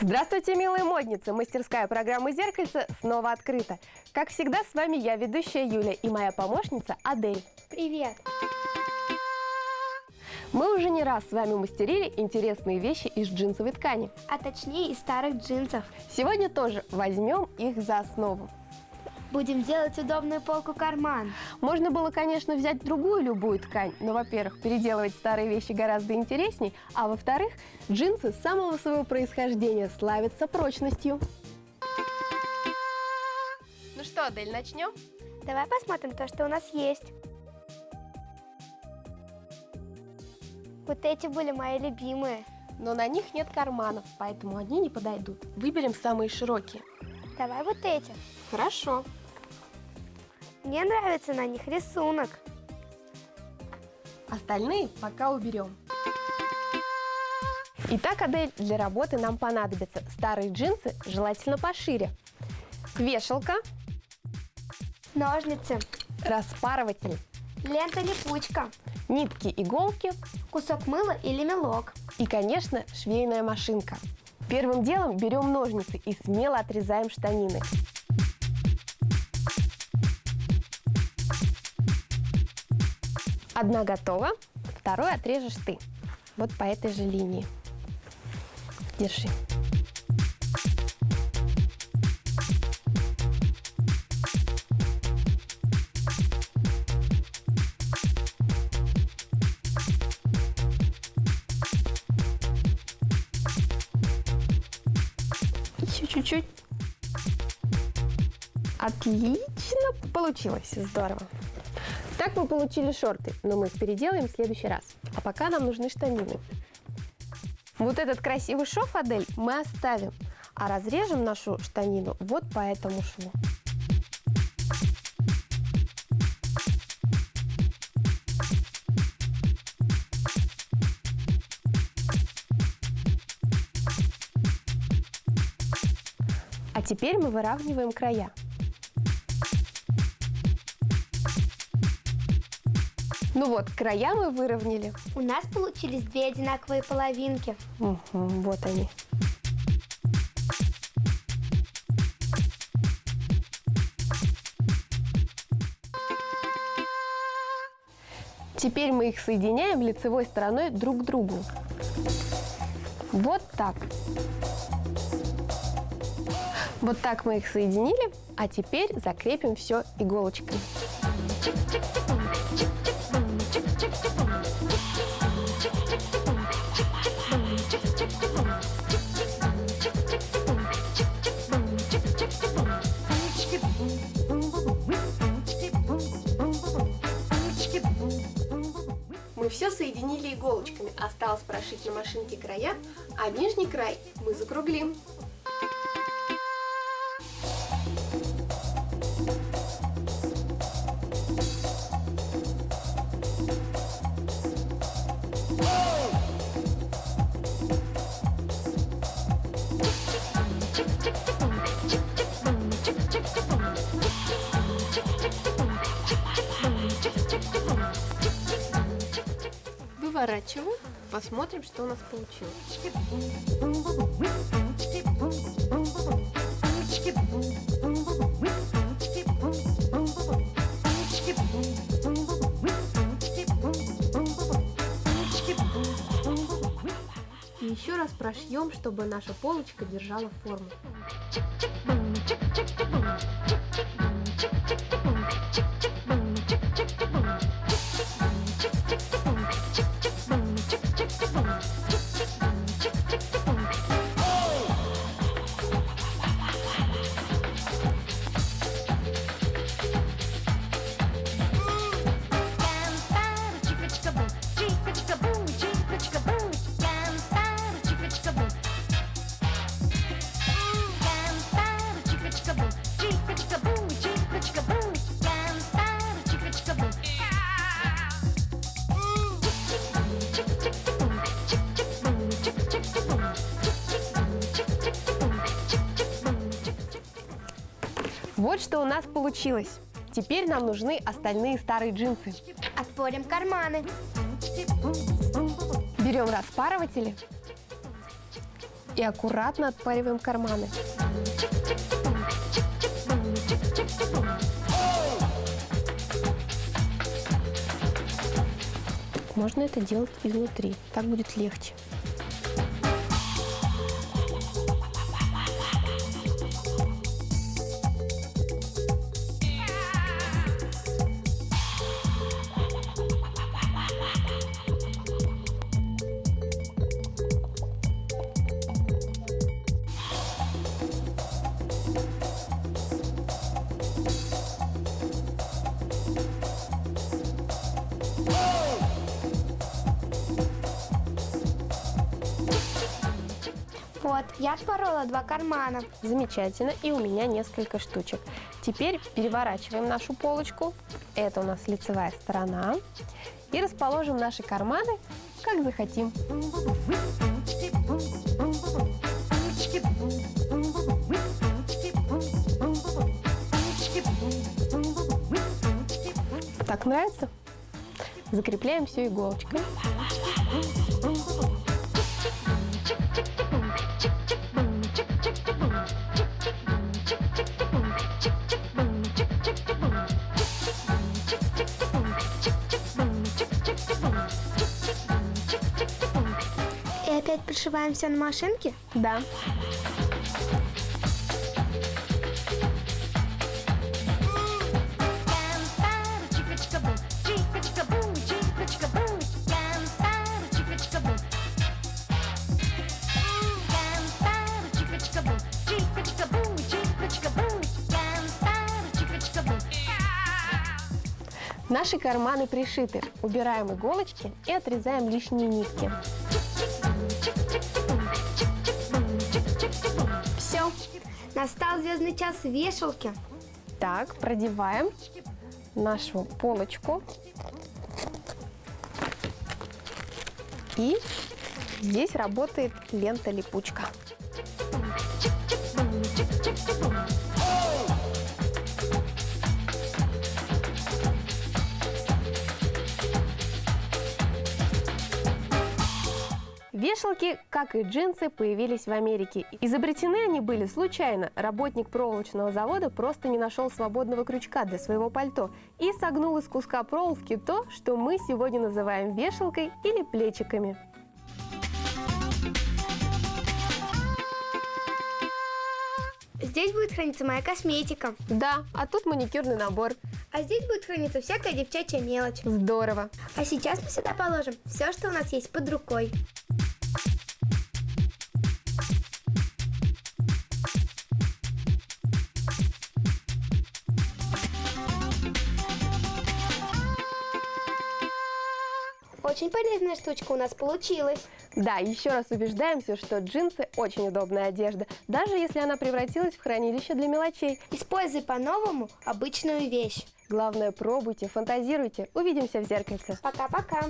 Здравствуйте, милые модницы! Мастерская программы «Зеркальце» снова открыта. Как всегда, с вами я, ведущая Юля, и моя помощница Адель. Привет! Мы уже не раз с вами мастерили интересные вещи из джинсовой ткани. А точнее из старых джинсов. Сегодня тоже возьмем их за основу. Будем делать удобную полку-карман. Можно было, конечно, взять другую любую ткань, но, во-первых, переделывать старые вещи гораздо интересней, а во-вторых, джинсы с самого своего происхождения славятся прочностью. Ну что, Адель, начнем? Давай посмотрим то, что у нас есть. Вот эти были мои любимые. Но на них нет карманов, поэтому они не подойдут. Выберем самые широкие. Давай вот эти. Хорошо. Мне нравится на них рисунок. Остальные пока уберем. Итак, Адель, для работы нам понадобятся старые джинсы, желательно пошире, вешалка, Ножницы, распарыватель, лента-липучка, нитки, иголки кусок мыла или мелок. и, конечно, швейная машинка. Первым делом берем ножницы и смело отрезаем штанины. Одна готова, вторую отрежешь ты. Вот по этой же линии. Держи. Еще чуть-чуть. Отлично получилось, здорово. Так мы получили шорты, но мы их переделаем в следующий раз. А пока нам нужны штанины. Вот этот красивый шов, Адель, мы оставим, а разрежем нашу штанину вот по этому шву. А теперь мы выравниваем края. Ну вот, края мы выровняли. У нас получились две одинаковые половинки. Вот они. Теперь мы их соединяем лицевой стороной друг к другу. Вот так. Вот так мы их соединили, а теперь закрепим все иголочкой. Мы все соединили иголочками, осталось прошить на машинке края, а нижний край мы закруглим. Выворачиваю, посмотрим, что у нас получилось. И еще раз прошьем, чтобы наша полочка держала форму. Вот что у нас получилось. Теперь нам нужны остальные старые джинсы. Отворим карманы. Берем распарыватели И аккуратно отпариваем карманы. Можно это делать изнутри, так будет легче. Вот, я отпорола 2 кармана. Замечательно, и у меня несколько штучек. Теперь переворачиваем нашу полочку. Это у нас лицевая сторона. И расположим наши карманы, как захотим. Так нравится? Закрепляем все иголочкой. И опять пришиваем все на машинке? Да. Наши карманы пришиты. Убираем иголочки и отрезаем лишние нитки. Все. Настал звездный час вешалки. Так, продеваем нашу полочку. И здесь работает лента-липучка. Вешалки, как и джинсы, появились в Америке. Изобретены они были случайно. Работник проволочного завода просто не нашел свободного крючка для своего пальто и согнул из куска проволоки то, что мы сегодня называем вешалкой или плечиками. Здесь будет храниться моя косметика. Да, а тут маникюрный набор. А здесь будет храниться всякая девчачья мелочь. Здорово. А сейчас мы сюда положим все, что у нас есть под рукой. Очень полезная штучка у нас получилась. Да, еще раз убеждаемся, что джинсы очень удобная одежда, даже если она превратилась в хранилище для мелочей. Используй по-новому обычную вещь. Главное, пробуйте, фантазируйте. Увидимся в зеркальце. Пока-пока.